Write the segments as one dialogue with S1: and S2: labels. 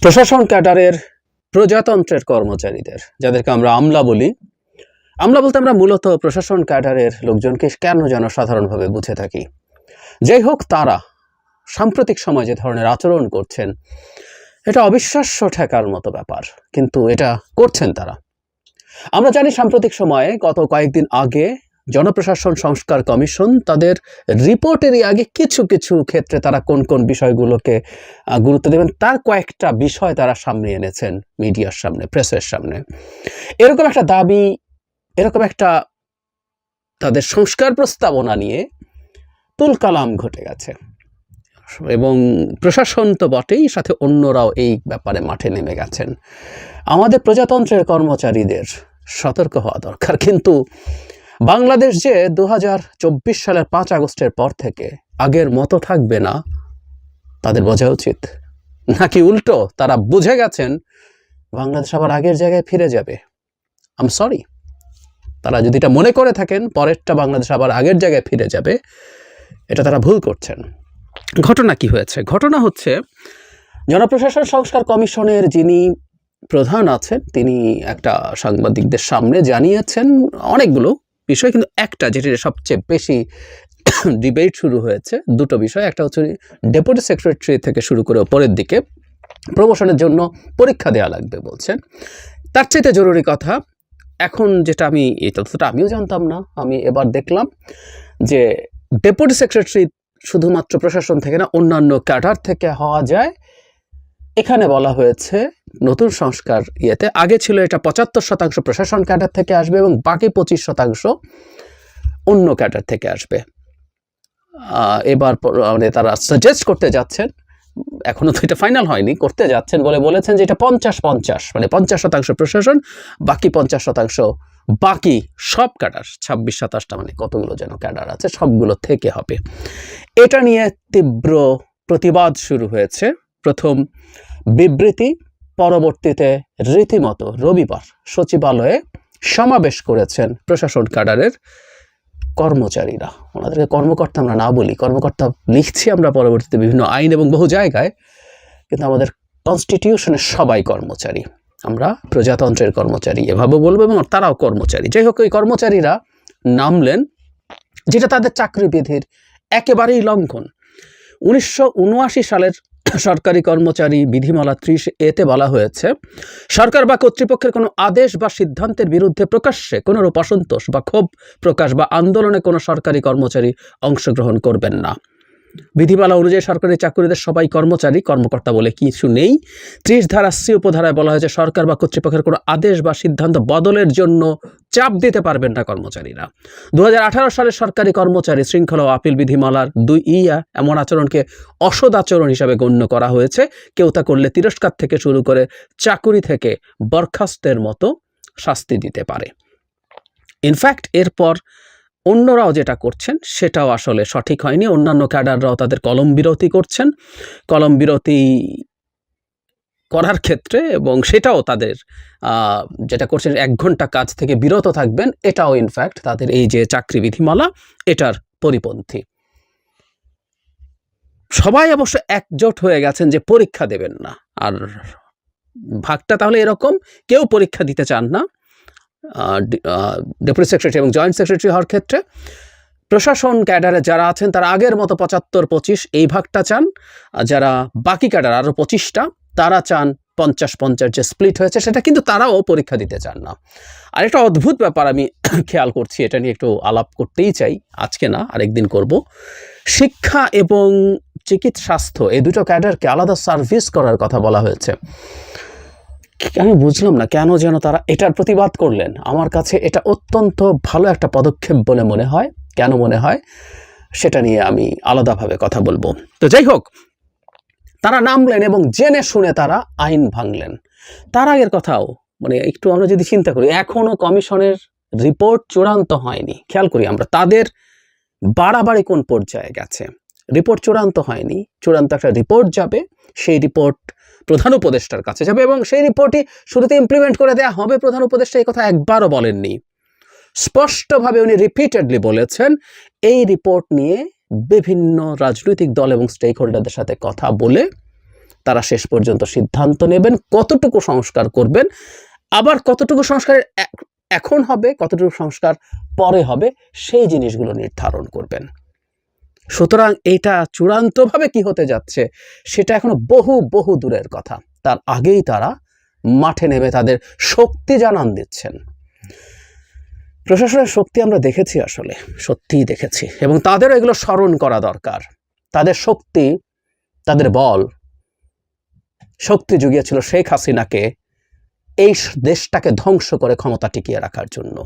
S1: প্রশাসন ক্যাডারের প্রজাতন্ত্রের কর্মচারীদের, যাদেরকে আমরা আমলা বলি, আমলা বলতে আমরা মূলত প্রশাসন ক্যাডারের লোকজনকে কেন যেন সাধারণভাবে বুঝে থাকি। যাই হোক, তারা সাম্প্রতিক সময় যে ধরনের আচরণ করছেন, এটা অবিশ্বাস্য ঠেকার মতো ব্যাপার, কিন্তু এটা করছেন তারা। আমরা জানি সাম্প্রতিক সময়ে গত কয়েকদিন আগে জনপ্রশাসন সংস্কার কমিশন তাদের রিপোর্টেরই আগে কিছু কিছু ক্ষেত্রে তারা কোন কোন বিষয়গুলোকে গুরুত্ব দেবেন তার কয়েকটা বিষয় তারা সামনে এনেছেন মিডিয়ার সামনে, প্রেসের সামনে। এরকম একটা দাবি, এরকম একটা তাদের সংস্কার প্রস্তাবনা নিয়ে তুলকালাম ঘটে গেছে, এবং প্রশাসন তো বটেই, সাথে অন্যরাও এই ব্যাপারে মাঠে নেমে গেছেন। আমাদের প্রজাতন্ত্রের কর্মচারীদের সতর্ক হওয়া দরকার। কিন্তু বাংলাদেশ যে 2024 সালের 5 আগস্টের পর থেকে আগের মতো থাকবে না, তাদের বোঝা উচিত। নাকি উল্টো তারা বুঝে গেছেন বাংলাদেশ আবার আগের জায়গায় ফিরে যাবে? আই এম সরি, তারা যদি এটা মনে করে থাকেন পরেরটা বাংলাদেশ আবার আগের জায়গায় ফিরে যাবে, এটা তারা ভুল করছেন। ঘটনা কি হয়েছে? ঘটনা হচ্ছে, জনপ্রশাসন সংস্কার কমিশনের যিনি প্রধান আছেন তিনি একটা সাংবাদিকদের সামনে জানিয়েছেন অনেকগুলো বিষয়, কিন্তু একটা যেটা সবচেয়ে বেশি ডিবেট শুরু হয়েছে, দুটো বিষয়। একটা হচ্ছে ডেপুটি সেক্রেটারি থেকে শুরু করে ওপরের দিকে প্রমোশনের জন্য পরীক্ষা দেওয়া লাগবে বলছেন। তার চাইতে জরুরি কথা, এখন যেটা এই তথ্যটা আমিও জানতাম না, আমি এবার দেখলাম যে ডেপুটি সেক্রেটারি শুধুমাত্র প্রশাসন থেকে না, অন্যান্য ক্যাডার থেকে হওয়া যায়। এখানে বলা হয়েছে নতুন সংস্কার ইয়েতে, আগে ছিল এটা 75% প্রশাসন ক্যাডার থেকে আসবে এবং বাকি 25% অন্য ক্যাডার থেকে আসবে। এবার মানে তারা সাজেস্ট করতে যাচ্ছেন, এখনো তো এটা ফাইনাল হয়নি, করতে যাচ্ছেন বলে বলেছেন যে এটা 50-50, মানে 50% প্রশাসন, বাকি 50% বাকি সব ক্যাডার, 26-27টা মানে কতগুলো যেন ক্যাডার আছে, সবগুলো থেকে হবে। এটা নিয়ে তীব্র প্রতিবাদ শুরু হয়েছে। প্রথম বিবৃতি, পরবর্তীতে রীতিমতো রবিবার সচিবালয়ে সমাবেশ করেছেন প্রশাসন ক্যাডারের কর্মচারীরা। ওনাদেরকে কর্মকর্তা আমরা না বলি, কর্মকর্তা লিখছি আমরা পরবর্তীতে বিভিন্ন আইন এবং বহু জায়গায়, কিন্তু আমাদের কনস্টিটিউশনের সবাই কর্মচারী, আমরা প্রজাতন্ত্রের কর্মচারী এভাবে বলবো, এবং তারাও কর্মচারী। যাই হোক, ওই কর্মচারীরা নামলেন, যেটা তাদের চাকরি বিধির একেবারেই লঙ্ঘন। 1979 সালের সরকারি কর্মচারী বিধিমালা 30 এতে বলা হয়েছে, সরকার বা কর্তৃপক্ষের কোনো আদেশ বা সিদ্ধান্তের বিরুদ্ধে প্রকাশ্যে কোনোরূপ অসন্তোষ বা ক্ষোভ প্রকাশ বা আন্দোলনে কোনো সরকারি কর্মচারী অংশগ্রহণ করবেন না। বিধিমালা অনুযায়ী সরকারি চাকরিদের সবাই কর্মচারী, কর্মকর্তা বলে কিছু নেই। 30 ধারা C উপধারায় বলা হয়েছে, সরকার বা কর্তৃপক্ষের কোনো আদেশ বা সিদ্ধান্ত বদলের জন্য চাপ দিতে পারবেন না কর্মচারীরা। 2018 সালে সরকারি কর্মচারী শৃঙ্খলা ও আপিল বিধিমালার 2 এমন আচরণকে অসৎ আচরণ হিসাবে গণ্য করা হয়েছে। কেউ তা করলে তিরস্কার থেকে শুরু করে চাকুরি থেকে বরখাস্তের মতো শাস্তি দিতে পারে। ইনফ্যাক্ট এরপর অন্যরাও যেটা করছেন সেটাও আসলে সঠিক হয়নি। অন্যান্য ক্যাডাররাও তাদের কলম বিরতি করছেন, কলম বিরতি করার ক্ষেত্রে, এবং সেটাও তাদের যেটা করছেন 1 ঘন্টা কাজ থেকে বিরত থাকবেন, এটাও ইনফ্যাক্ট তাদের এই যে চাকরি বিধিমালা এটার পরিপন্থী। সবাই অবশ্য একজোট হয়ে গেছেন যে পরীক্ষা দেবেন না। আর ভাগটা তাহলে এরকম, কেউ পরীক্ষা দিতে চান না ডেপুটি সেক্রেটারি এবং জয়েন্ট সেক্রেটারি হওয়ার ক্ষেত্রে। প্রশাসন ক্যাডারে যারা আছেন তারা আগের মতো 75-25 এই ভাগটা চান, যারা বাকি ক্যাডার আরও 25টা তারা চান 50-50 যে স্প্লিট হয়েছে সেটা, কিন্তু তারাও পরীক্ষা দিতে চান না। আর একটা অদ্ভুত ব্যাপার আমি খেয়াল করছি, এটা নিয়ে একটু আলাপ করতেই চাই, আজকে না আরেকদিন করব। শিক্ষা এবং চিকিৎসা স্বাস্থ্য এই দুটো ক্যাডারকে আলাদা সার্ভিস করার কথা বলা হয়েছে। আমি বুঝলাম না কেন যেন তারা এটার প্রতিবাদ করলেন। আমার কাছে এটা অত্যন্ত ভালো একটা পদক্ষেপ বলে মনে হয়। কেন মনে হয় সেটা নিয়ে আমি আলাদাভাবে কথা বলবো। তো যাই হোক, তারা নামলেন এবং জেনে শুনে তারা আইন ভাঙলেন। তার আগের কথাও মানে একটু আমরা যদি চিন্তা করি, এখনো কমিশনের রিপোর্ট চূড়ান্ত হয়নি। খেয়াল করি আমরা তাদের বাড়াবাড়ি কোন পর্যায়ে গেছে। রিপোর্ট চূড়ান্ত হয়নি, চূড়ান্ত একটা রিপোর্ট যাবে, সেই রিপোর্ট প্রধান উপদেষ্টার কাছে যাবে এবং সেই রিপোর্টই শুরুতে ইমপ্লিমেন্ট করে দেওয়া হবে। প্রধান উপদেষ্টা এই কথা একবারও বলেননি, স্পষ্টভাবে উনি রিপিটেডলি বলেছেন এই রিপোর্ট নিয়ে বিভিন্ন রাজনৈতিক দল এবং স্টেক হোল্ডারদের সাথে কথা বলে তারা শেষ পর্যন্ত সিদ্ধান্ত নেবেন কতটুকু সংস্কার করবেন, আবার কতটুকু সংস্কার এখন হবে, কতটুকু সংস্কার পরে হবে, সেই জিনিসগুলো নির্ধারণ করবেন। সুতরাং এটা চূড়ান্তভাবে কি হতে যাচ্ছে সেটা এখনো বহু বহু দূরের কথা। তার আগেই তারা মাঠে নেমে তাদের শক্তি জানান দিচ্ছেন। প্রশাসনের শক্তি আমরা দেখেছি, আসলে সত্যিই দেখেছি, এবং তাদেরও এগুলো স্মরণ করা দরকার। তাদের শক্তি, তাদের বল, শক্তি জুগিয়েছিল শেখ হাসিনাকে এই দেশটাকে ধ্বংস করে ক্ষমতা টিকিয়ে রাখার জন্য।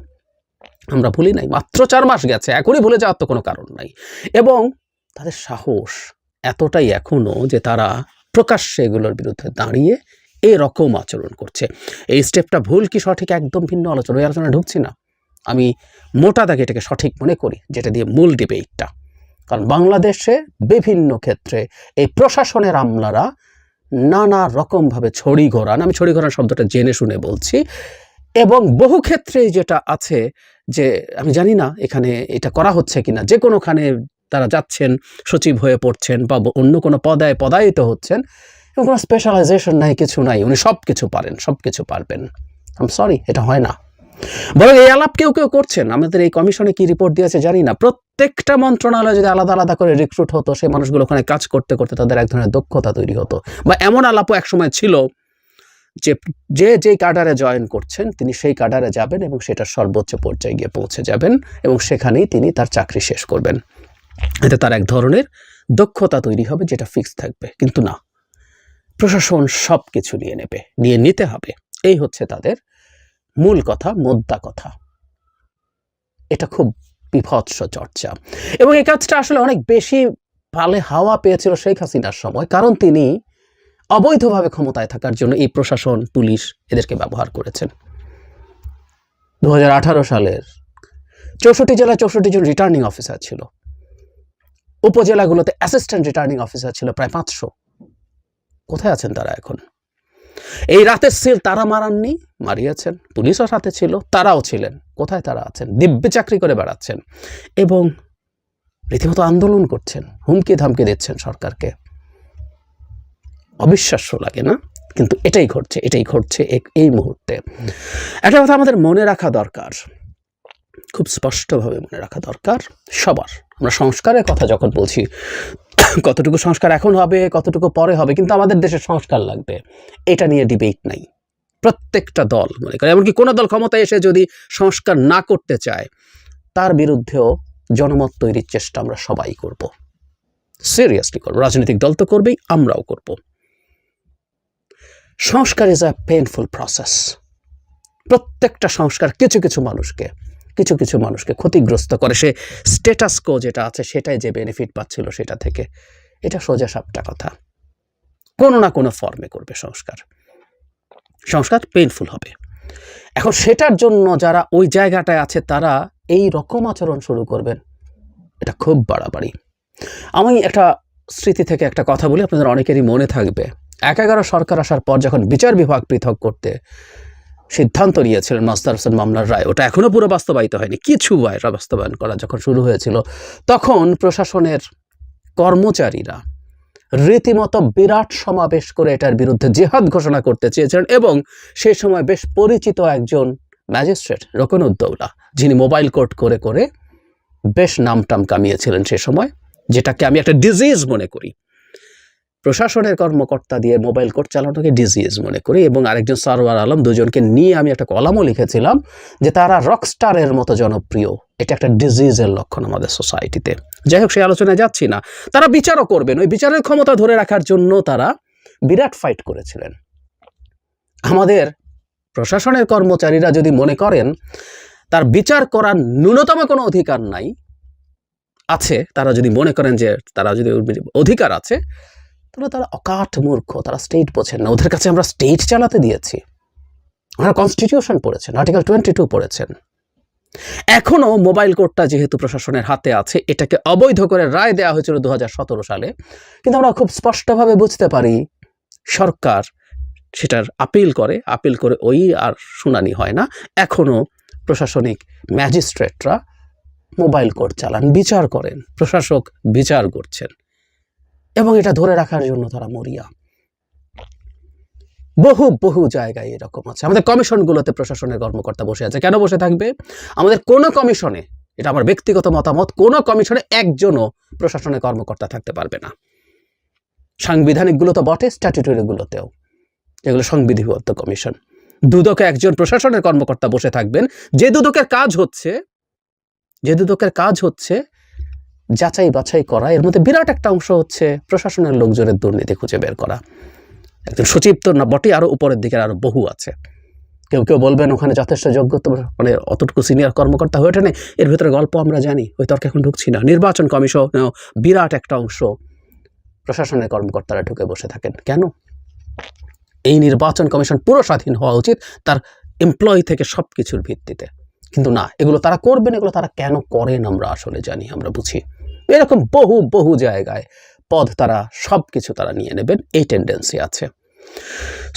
S1: আমরা ভুলি নাই, মাত্র 4 মাস গেছে, এখনই ভুলে যাওয়ার তো কোনো কারণ নাই। এবং তাদের সাহস এতটাই এখনো যে তারা প্রকাশ্যে এগুলোর বিরুদ্ধে দাঁড়িয়ে এরকম আচরণ করছে। এই স্টেপটা ভুল কি সঠিক একদম ভিন্ন আলোচনা, ওই আলোচনা ঢুকছি না। আমি মোটা দাগে এটাকে সঠিক মনে করি, যেটা দিয়ে মূল ডিবেটটা। কারণ বাংলাদেশে বিভিন্ন ক্ষেত্রে এই প্রশাসনের আমলারা নানা রকমভাবে ছড়ি ঘোরান, আমি ছড়ি ঘোরান শব্দটা জেনে শুনে বলছি, এবং বহু ক্ষেত্রেই যেটা আছে যে আমি জানি না এখানে এটা করা হচ্ছে কিনা, যে কোনোখানে তারা যাচ্ছেন, সচিব হয়ে পড়ছেন বা অন্য কোনো পদায় পদায়িত হচ্ছেন, এবং কোনো স্পেশালাইজেশন নাই, কিছু নাই, উনি সব কিছু পারেন, সব কিছু পারবেন। আই এম সরি, এটা হয় না। বরং এই আলাপ কেউ কেউ করছেন। আমাদের এই কমিশনে কি রিপোর্ট দিয়েছে জানি না, প্রত্যেকটা মন্ত্রণালয় যদি আলাদা আলাদা করে রিক্রুট হতো, সেই মানুষগুলো ওখানে কাজ করতে করতে তাদের এক ধরনের দক্ষতা তৈরি হতো। বা এমন আলাপও একসময় ছিল যে যেই কাডারে জয়েন করছেন তিনি সেই কাডারে যাবেন এবং সেটার সর্বোচ্চ পর্যায়ে গিয়ে পৌঁছে যাবেন, এবং সেখানেই তিনি তার চাকরি শেষ করবেন। এতে তার এক ধরনের দক্ষতা তৈরি হবে, যেটা ফিক্স থাকবে। কিন্তু না, প্রশাসন সব কিছু নিয়ে নিতে হবে, এই হচ্ছে তাদের মূল কথা, মোদ্দা কথা। এটা খুব বিভৎস চর্চা, এবং এই কাজটা আসলে অনেক বেশি ভালো হাওয়া পেয়েছিল শেখ হাসিনার সময়, কারণ তিনি অবৈধভাবে ক্ষমতায় থাকার জন্য এই প্রশাসন, পুলিশ এদেরকে ব্যবহার করেছেন। 2018 সালের 64 জেলায় 64 জন রিটার্নিং অফিসার ছিল, উপজেলাগুলোতে অ্যাসিস্ট্যান্ট রিটার্নিং অফিসার ছিল প্রায় 500। কোথায় আছেন তারা এখন? এই রাতের সিল তারা মারাননি, মারিয়েছেন, পুলিশও সাথে ছিল, তারাও ছিলেন। কোথায় তারা আছেন? দিব্যি চাকরি করে বেড়াচ্ছেন এবং রীতিমতো আন্দোলন করছেন, হুমকি ধামকি দিচ্ছেন সরকারকে। অবিশ্বাস্য লাগে না? কিন্তু এটাই ঘটছে এই মুহূর্তে। একটা কথা আমাদের মনে রাখা দরকার, খুব স্পষ্টভাবে মনে রাখা দরকার সবার। আমরা সংস্কারের কথা যখন বলছি, কতটুকু সংস্কার এখন হবে, কতটুকু পরে হবে, কিন্তু আমাদের দেশে সংস্কার লাগবে, এটা নিয়ে ডিবেট নাই। প্রত্যেকটা দল মনে করে, এমনকি কোনো দল ক্ষমতায় এসে যদি সংস্কার না করতে চায়, তার বিরুদ্ধেও জনমত তৈরির চেষ্টা আমরা সবাই করব, সিরিয়াসলি করব। রাজনৈতিক দল তো করবেই, আমরাও করব। সংস্কার ইজ আ পেইনফুল প্রসেস। প্রত্যেকটা সংস্কার কিছু কিছু মানুষকে ক্ষতিগ্রস্ত করে। সে স্ট্যাটাস কো যেটা আছে সেটাই যে বেনিফিট পাচ্ছিল সেটা থেকে, এটা সোজা সাপটা কথা। কোনো না কোনো ফর্মে করবে সংস্কার পেইনফুল হবে। এখন সেটার জন্য যারা ওই জায়গাটায় আছে তারা এই রকম আচরণ শুরু করবেন, এটা খুব বাড়াবাড়ি। আমি একটা স্মৃতি থেকে একটা কথা বলি, আপনাদের অনেকেরই মনে থাকবে। 11 সরকার আসার পর যখন বিচার বিভাগ পৃথক করতে সিদ্ধান্ত নিয়েছিলেন মাসদার হোসেন মামলার রায়, ওটা এখনো পুরো বাস্তবায়িত হয়নি, কিছু বাস্তবায়ন করা যখন শুরু হয়েছিল, তখন প্রশাসনের কর্মচারীরা রীতিমতো বিরাট সমাবেশ করে এটার বিরুদ্ধে জিহাদ ঘোষণা করতে চেয়েছিলেন। এবং সেই সময় বেশ পরিচিত একজন ম্যাজিস্ট্রেট রকনউদ্দৌলা, যিনি মোবাইল কোর্ট করে করে বেশ নামটাম কামিয়েছিলেন সে সময়, যেটাকে আমি একটা ডিজিজ মনে করি। প্রশাসনের কর্মকর্তা দিয়ে মোবাইল কোর্ট চালানোকে ডিজিজ মনে করি। এবং আরেকজন সারওয়ার আলম, দুজনকে নিয়ে আমি একটা কলামও লিখেছিলাম যে তারা রকস্টারের মতো জনপ্রিয়, এটা একটা ডিজিজের লক্ষণ আমাদের সোসাইটিতে। যাই হোক, সেই আলোচনায় যাচ্ছি না। তারা বিচারও করবেন, ওই বিচারের ক্ষমতা ধরে রাখার জন্য তারা বিরাট ফাইট করেছিলেন। আমাদের প্রশাসনের কর্মচারীরা যদি মনে করেন তার বিচার করার ন্যূনতম কোনো অধিকার নাই আছে, তারা যদি মনে করেন যে তারা যদি অধিকার আছে, তাহলে তারা অকাট মূর্খ, তারা স্টেট বোঝেন না। ওদের কাছে আমরা স্টেট চালাতে দিয়েছি। ওনারা কনস্টিটিউশন পড়েছেন, আর্টিকেল 22 পড়েছেন। এখনও মোবাইল কোর্টটা যেহেতু প্রশাসনের হাতে আছে, এটাকে অবৈধ করে রায় দেওয়া হয়েছিল 2017 সালে। কিন্তু আমরা খুব স্পষ্টভাবে বুঝতে পারি সরকার সেটার আপিল করে ওই আর শুনানি হয় না। এখনও প্রশাসনিক ম্যাজিস্ট্রেটরা মোবাইল কোর্ট চালান, বিচার করেন, প্রশাসক বিচার করছেন, এবং এটা ধরে রাখার জন্য তারা মরিয়া। বহু বহু জায়গায় এরকম আছে। আমাদের কমিশনগুলোতে প্রশাসনের কর্মকর্তা বসে আছে। কেন বসে থাকবে? আমাদের কোনো কমিশনে, এটা আমার ব্যক্তিগত মতামত, কোনো কমিশনে একজনও প্রশাসনের কর্মকর্তা থাকতে পারবে না। সাংবিধানিকগুলো তো বটে, স্ট্যাটুটরিগুলোতেও, এগুলো সংবিধিবদ্ধ কমিশন। দুদকে একজন প্রশাসনের কর্মকর্তা বসে থাকবেন, যে দুদকের কাজ হচ্ছে যাচাই বাছাই করা। এর মধ্যে বিরাট একটা অংশ হচ্ছে প্রশাসনের লোকজনের দুর্নীতি খুঁজে বের করা। একজন সচিব তো না বটে, আরো উপরের দিকে আরো বহু আছে। কেউ কেউ বলবেন ওখানে যথেষ্ট যোগ্যতা, মানে অতটুকু সিনিয়র কর্মকর্তা হয়ে ওঠে না। এর ভিতরে গল্প আমরা জানি, ওই তর্কে এখন ঢুকছি না। নির্বাচন কমিশন বিরাট একটা অংশ প্রশাসনের কর্মকর্তারা ঢুকে বসে থাকেন। কেন? এই নির্বাচন কমিশন পুরো স্বাধীন হওয়া উচিত তার এমপ্লয়ি থেকে সব কিছুর ভিত্তিতে, কিন্তু না, এগুলো তারা করবেন। এগুলো তারা কেন করেন আমরা আসলে জানি, আমরা বুঝি। এরকম বহু বহু জায়গায় পদ তারা সব কিছু তারা নিয়ে নেবেন, এই টেন্ডেন্সি আছে।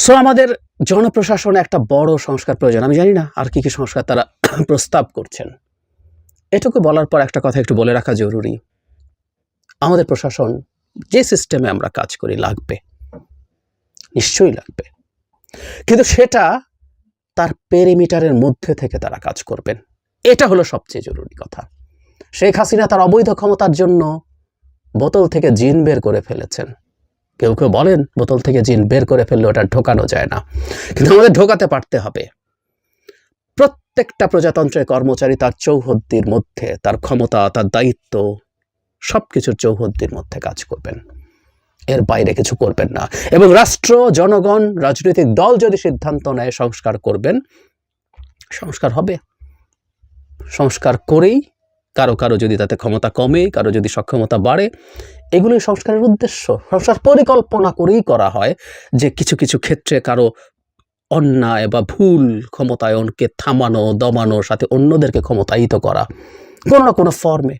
S1: সো আমাদের জনপ্রশাসনে একটা বড় সংস্কার প্রয়োজন। আমি জানি না আর কি কি সংস্কার তারা প্রস্তাব করছেন। এটুকু বলার পর একটা কথা একটু বলে রাখা জরুরি। আমাদের প্রশাসন যে সিস্টেমে আমরা কাজ করি লাগবে, নিশ্চয়ই লাগবে, কিন্তু সেটা তার পেরিমিটারের মধ্যে থেকে তারা কাজ করবেন। এটা হলো সবচেয়ে জরুরি কথা। শেখ হাসিনা তার অবৈধ ক্ষমতার জন্য বোতল থেকে জিন বের করে ফেলেছেন। কেউ কেউ বলেন বোতল থেকে জিন বের করে ফেললে ওটা ঢোকানো যায় না, কিন্তু আমাদের ঢোকাতে পারতে হবে। প্রত্যেকটা প্রজাতন্ত্রের কর্মচারী তার চৌহদ্দির মধ্যে, তার ক্ষমতা, তার দায়িত্ব, সবকিছুর চৌহদ্দির মধ্যে কাজ করবেন, এর বাইরে কিছু করবেন না। এবং রাষ্ট্র, জনগণ, রাজনৈতিক দল যদি সিদ্ধান্ত নেয় সংস্কার করবেন, সংস্কার হবে। সংস্কার করেই কারো কারো যদি তাতে ক্ষমতা কমে, কারো যদি সক্ষমতা বাড়ে, এগুলোই সংস্কারের উদ্দেশ্য। সংস্কার পরিকল্পনা করেই করা হয় যে কিছু কিছু ক্ষেত্রে কারো অন্যায় বা ভুল ক্ষমতায়নকে থামানো, দমানো, সাথে অন্যদেরকে ক্ষমতায়িত করা কোনো না কোনো ফর্মে।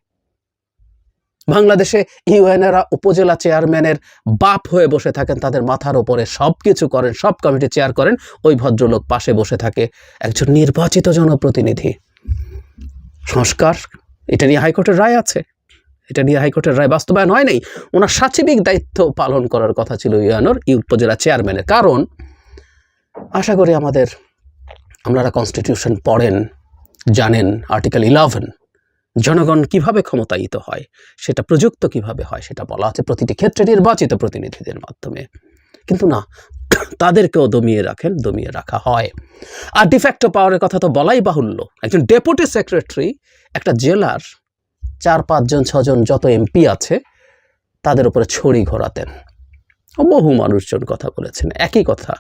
S1: বাংলাদেশে ইউএনেরা উপজেলা চেয়ারম্যানের বাপ হয়ে বসে থাকেন, তাদের মাথার উপরে সব কিছু করেন, সব কমিটি চেয়ার করেন। ওই ভদ্রলোক পাশে বসে থাকে একজন নির্বাচিত জনপ্রতিনিধি। সংস্কার, এটা নিয়ে হাইকোর্টের রায় আছে, এটা নিয়ে হাইকোর্টের রায় বাস্তবায়ন হয় নাই। ওনার সাচিবিক দায়িত্ব পালন করার কথা ছিল ইউএনওর উপজেলা চেয়ারম্যানের। কারণ আশা করি আপনারা কনস্টিটিউশন পড়েন, জানেন আর্টিকেল 11 জনগণ কিভাবে ক্ষমতায়িত হয়, সেটা প্রযুক্ত কিভাবে হয় সেটা বলা আছে প্রতিটি ক্ষেত্রে নির্বাচিত প্রতিনিধিদের মাধ্যমে। কিন্তু না, তাদেরকেও দমিয়ে রাখা হয়। আর ডিফ্যাক্টো পাওয়ারের কথা তো বলাই বাহুল্য। একজন ডেপুটি সেক্রেটারি একটা জেলার 4-5 জন 6 জন যত এমপি আছে তাদের উপরে ছড়ি ঘোরাতেন। বহু মানুষজন কথা বলেছেন একই কথা,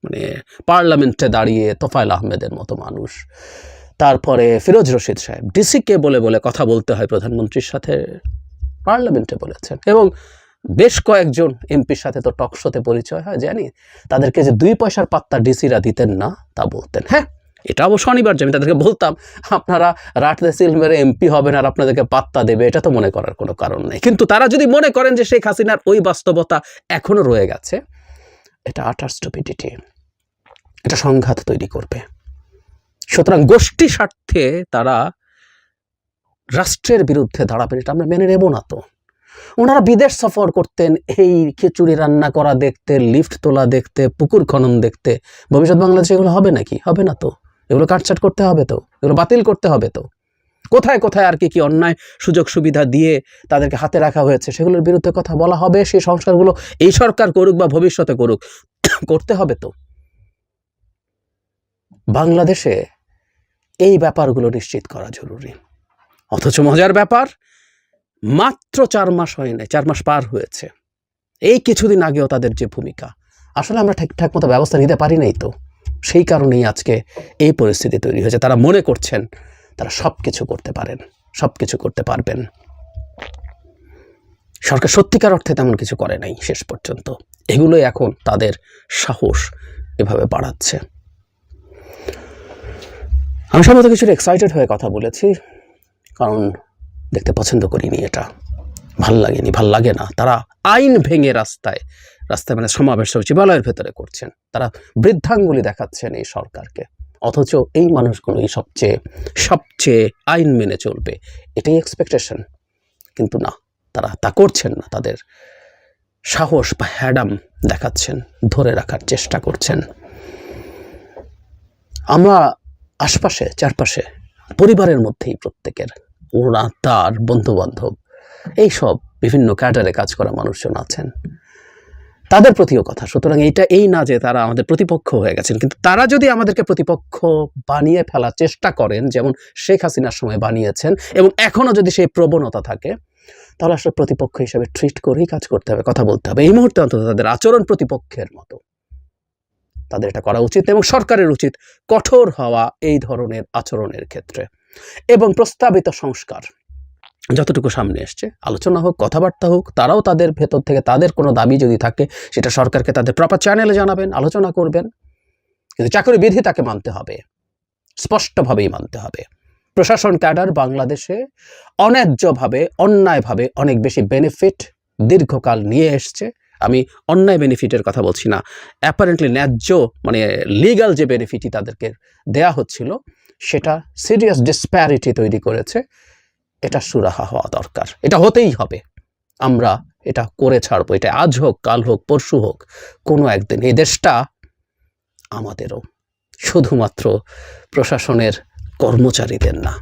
S1: মানে পার্লামেন্টে দাঁড়িয়ে তোফায়েল আহমেদের মতো মানুষ, তারপরে ফিরোজ রশিদ সাহেব ডিসিকে বলে বলে কথা বলতে হয় প্রধানমন্ত্রীর সাথে, পার্লামেন্টে বলেছেন। এবং বেশ কয়েকজন এমপির সাথে তো টকশোতে পরিচয় হয়, জানি তাদেরকে যে 2 পয়সার পাত্তা ডিসিরা দিতেন না তা বলতেন। হ্যাঁ, এটা অবশ্য অনিবার্য। আমি তাদেরকে বলতাম আপনারা রাটতে সিল মেরে এমপি হবেন আর আপনাদেরকে পাত্তা দেবে, এটা তো মনে করার কোনো কারণ নেই। কিন্তু তারা যদি মনে করেন যে শেখ হাসিনার ওই বাস্তবতা এখনো রয়ে গেছে, এটা আটার স্টুপিডিটি, এটা সংঘাত তৈরি করবে। সুতরাং গোষ্ঠী স্বার্থে তারা রাষ্ট্রের বিরুদ্ধে দাঁড়াবেন, এটা আমরা মেনে নেব না। তো ওনারা বিদেশ সফর করতেন এই খিচুড়ি রান্না করা দেখতে, লিফট তোলা দেখতে, পুকুর খনন দেখতে। ভবিষ্যৎ বাংলাদেশে এগুলো হবে নাকি? হবে না তো। এগুলো কাটছাট করতে হবে তো, এগুলো বাতিল করতে হবে তো। কোথায় কোথায় আর কি অন্যায় সুযোগ সুবিধা দিয়ে তাদেরকে হাতে রাখা হয়েছে সেগুলোর বিরুদ্ধে কথা বলা হবে। সেই সংস্কারগুলো এই সরকার করুক বা ভবিষ্যতে করুক, করতে হবে তো। বাংলাদেশে এই ব্যাপারগুলো নিশ্চিত করা জরুরি। অথচ মজার ব্যাপার, মাত্র 4 মাস হয় নাই, 4 মাস পার হয়েছে। এই কিছুদিন আগেও তাদের যে ভূমিকা, আসলে আমরা ঠিকঠাক মতো ব্যবস্থা নিতে পারি নাই তো। সেই কারণেই আজকে এই পরিস্থিতি তৈরি হয়েছে। তারা মনে করছেন তারা সব কিছু করতে পারেন, সব কিছু করতে পারবেন। সরকার সত্যিকার অর্থে তেমন কিছু করে নাই শেষ পর্যন্ত। এগুলোই এখন তাদের সাহস এভাবে বাড়াচ্ছে। আমি সম্ভবত কিছুটা এক্সাইটেড হয়ে কথা বলেছি, কারণ দেখতে পছন্দ করিনি, এটা ভাল লাগে না। তারা আইন ভেঙে রাস্তায় মানে সমাবেশ সচিবালয়ের ভেতরে করছেন, তারা বৃদ্ধাঙ্গুলি দেখাচ্ছেন এই সরকারকে। অথচ এই মানুষগুলোই সবচেয়ে আইন মেনে চলবে, এটাই এক্সপেকটেশন। কিন্তু না, তারা তা করছেন না। তাদের সাহস বা হ্যাডাম দেখাচ্ছেন, ধরে রাখার চেষ্টা করছেন। আমরা আশপাশে চারপাশে পরিবারের মধ্যেই প্রত্যেকের ওরা তার বন্ধুবান্ধব এইসব বিভিন্ন ক্যাডারে কাজ করা মানুষজন আছেন, তাদের প্রতিও কথা। সুতরাং এই না যে তারা আমাদের প্রতিপক্ষ হয়ে গেছেন, কিন্তু তারা যদি আমাদেরকে প্রতিপক্ষ বানিয়ে ফেলার চেষ্টা করেন, যেমন শেখ হাসিনার সময় বানিয়েছেন, এবং এখনও যদি সেই প্রবণতা থাকে, তাহলে আসলে প্রতিপক্ষ হিসেবে ট্রিট করেই কাজ করতে হবে, কথা বলতে হবে। এই মুহূর্তে অন্তত তাদের আচরণ প্রতিপক্ষের মতো, তাদের এটা করা উচিত এবং সরকারের উচিত কঠোর হওয়া এই ধরনের আচরণের ক্ষেত্রে। এবং প্রস্তাবিত সংস্কার যতটুকু সামনে এসছে, আলোচনা হোক, কথাবার্তা হোক, তারাও তাদের ভেতর থেকে তাদের কোনো দাবি যদি থাকে সেটা সরকারকে তাদের প্রপার চ্যানেলে জানাবেন, আলোচনা করবেন। কিন্তু চাকরি বিধি তাকে মানতে হবে, স্পষ্টভাবেই মানতে হবে। প্রশাসন ক্যাডার বাংলাদেশে অন্যায্যভাবে, অন্যায়ভাবে অনেক বেশি বেনিফিট দীর্ঘকাল নিয়ে এসছে। আমি অন্যায় বেনিফিটের কথা বলছি না, অ্যাপারেন্টলি ন্যায্য মানে লিগ্যাল যে বেনিফিটই তাদেরকে দেয়া হচ্ছিল, সেটা সিরিয়াস ডিসপ্যারিটি তৈরি করেছে। এটা সুরাহা হওয়া দরকার, এটা হতেই হবে। আমরা এটা করে ছাড়বো, এটা আজ হোক, কাল হোক, পরশু হোক, কোনো একদিন। এই দেশটা আমাদেরও, শুধুমাত্র প্রশাসনের কর্মচারীদের না।